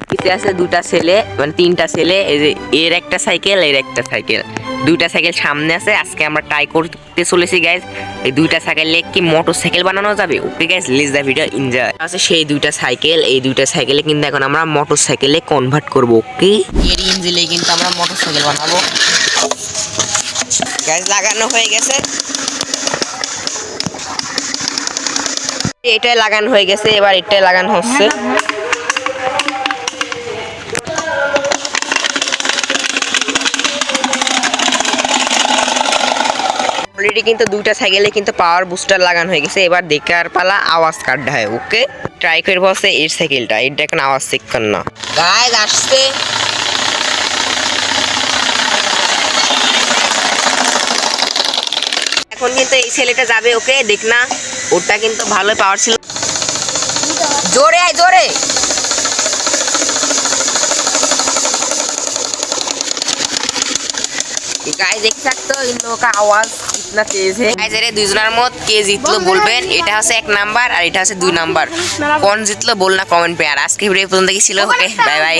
পিছে আছে দুটা ছেলে, মানে তিনটা ছেলে। এই যে এর একটা সাইকেল, এর একটা সাইকেল, দুইটা সাইকেল সামনে আছে। আজকে আমরা ট্রাই করতে চলেছি গাইজ, এই দুইটা সাইকেল কি মোটর সাইকেল বানানো যাবে। Okay guys, let's the video enjoy. আছে সেই দুইটা সাইকেল, এই দুইটা সাইকেলে কিন্তু এখন আমরা মোটর সাইকেলে কনভার্ট করব। ওকে, এর ইঞ্জিনে কিন্তু আমরা মোটর সাইকেল বানাবো। গাইজ লাগানো হয়ে গেছে, এটাই লাগানো হয়ে গেছে, এবার এটাই লাগানো হচ্ছে। অলরেডি কিন্তু দুইটা সাইকেলে কিন্তু পাওয়ার বুস্টার লাগানো হয়ে গেছে। এবার দেখার পালা আওয়াজ কাটতে হয়। ওকে, ট্রাই করবো হচ্ছে এর সাইকেলটা, এটা এখন আওয়াজ চেক কর না। গাইজ আসছে, এখন কিন্তু এই ছেলেটা যাবে। ওকে দেখ না, ওটা কিন্তু ভালো পাওয়ার ছিল। জোরে আয় জোরে। गाइस देख सकते हो इन लोगों का आवाज कितना तेज है। गाइस এর দুইজনের মধ্যে কে জিতলো বলবেন। এটা হচ্ছে 1 নাম্বার আর এটা হচ্ছে 2 নাম্বার। কোন জিতলো বল না কমেন্ট পে। আর আজকে ভিডিও পর্যন্ত কি ছিল। Okay bye bye.